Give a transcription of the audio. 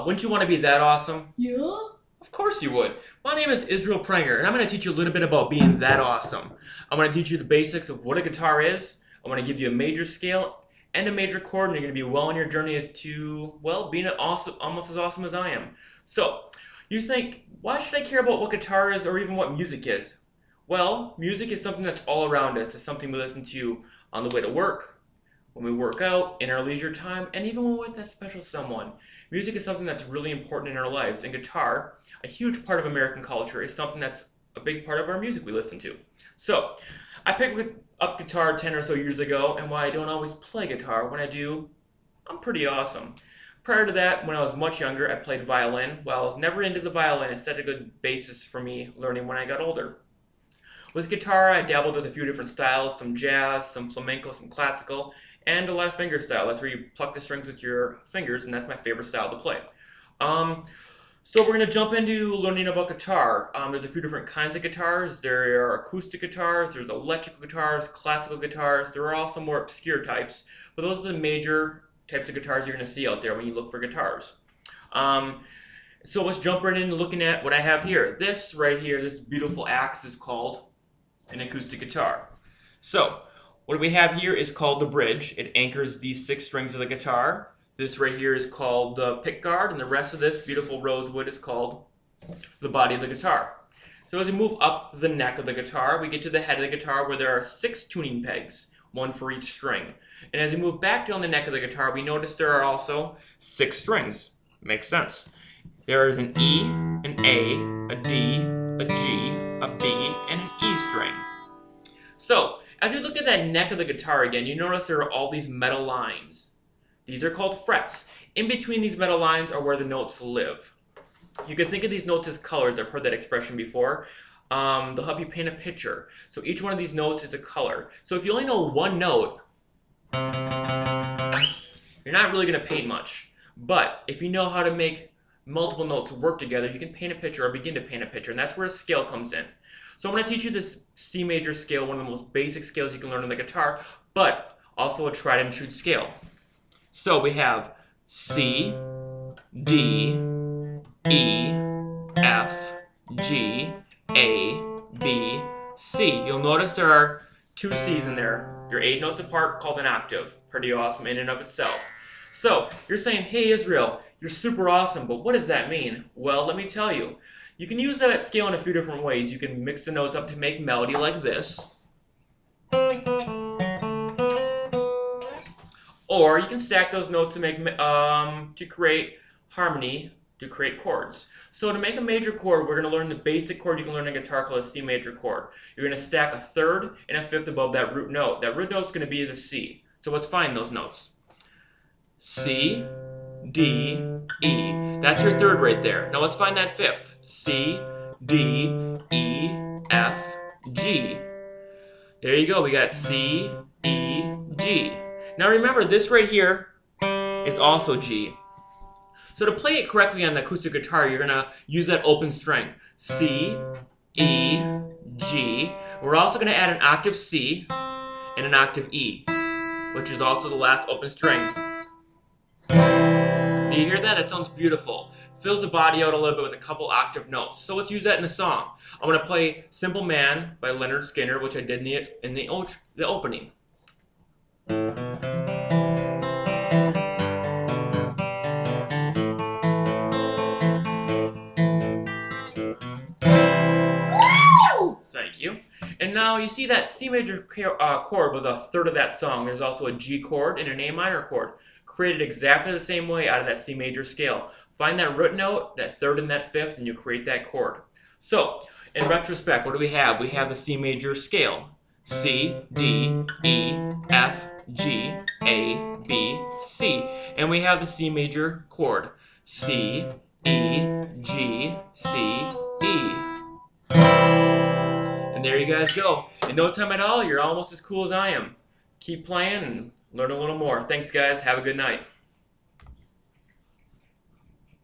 wouldn't you want to be that awesome? Yeah? Of course you would. My name is Israel Pranger, and I'm going to teach you a little bit about being that awesome. I'm going to teach you the basics of what a guitar is. I'm going to give you a major scale and a major chord, and you're going to be well on your journey to, well, being awesome, almost as awesome as I am. So, you think, why should I care about what guitar is or even what music is? Well, music is something that's all around us. It's something we listen to on the way to work, when we work out, in our leisure time, and even when we're with that special someone. Music is something that's really important in our lives, and guitar, a huge part of American culture, is something that's a big part of our music we listen to. So, I picked up guitar 10 or so years ago, and while I don't always play guitar, when I do, I'm pretty awesome. Prior to that, when I was much younger, I played violin. While I was never into the violin, it set a good basis for me learning when I got older. With guitar, I dabbled with a few different styles, some jazz, some flamenco, some classical, and a lot of finger style. That's where you pluck the strings with your fingers, and that's my favorite style to play. So we're going to jump into learning about guitar. There's a few different kinds of guitars. There are acoustic guitars, there's electrical guitars, classical guitars. There are also more obscure types, but those are the major types of guitars you're going to see out there when you look for guitars. So let's jump right into looking at what I have here. This right here, this beautiful axe is called an acoustic guitar. So, what we have here is called the bridge. It anchors these 6 strings of the guitar. This right here is called the pick guard, and the rest of this beautiful rosewood is called the body of the guitar. So as we move up the neck of the guitar, we get to the head of the guitar where there are 6 tuning pegs, 1 for each string. And as we move back down the neck of the guitar, we notice there are also 6 strings. Makes sense. There is an E, an A, a D, a G, a B, and an E string. So, as you look at that neck of the guitar again, you notice there are all these metal lines. These are called frets. In between these metal lines are where the notes live. You can think of these notes as colors. I've heard that expression before. They'll help you paint a picture. So each one of these notes is a color. So if you only know one note, you're not really going to paint much. But if you know how to make multiple notes work together, you can paint a picture or begin to paint a picture, and that's where a scale comes in. So I'm going to teach you this C major scale, one of the most basic scales you can learn on the guitar, but also a tried and true scale. So we have C, D, E, F, G, A, B, C. You'll notice there are 2 C's in there. You're 8 notes apart, called an octave. Pretty awesome in and of itself. So you're saying, hey Israel, you're super awesome, but what does that mean? Well, let me tell you. You can use that scale in a few different ways. You can mix the notes up to make melody like this. Or you can stack those notes to make to create harmony, to create chords. So to make a major chord, we're going to learn the basic chord you can learn on guitar called a C major chord. You're going to stack a 3rd and a 5th above that root note. That root note is going to be the C. So let's find those notes. C, D, E. That's your 3rd right there. Now let's find that 5th. C, D, E, F, G. There you go. We got C, E, G. Now remember, this right here is also G. So to play it correctly on the acoustic guitar, you're going to use that open string. C, E, G. We're also going to add an octave C and an octave E, which is also the last open string. Do you hear that? That sounds beautiful. Fills the body out a little bit with a couple octave notes. So let's use that in a song. I'm going to play Simple Man by Leonard Skinner, which I did in the opening. Thank you. And now you see that C major chord was a 3rd of that song. There's also a G chord and an A minor chord, created exactly the same way out of that C major scale. Find that root note, that 3rd and that 5th, and you create that chord. So, in retrospect, what do we have? We have the C major scale. C, D, E, F, G, A, B, C. And we have the C major chord. C, E, G, C, E. And there you guys go. In no time at all, you're almost as cool as I am. Keep playing and learn a little more. Thanks, guys. Have a good night.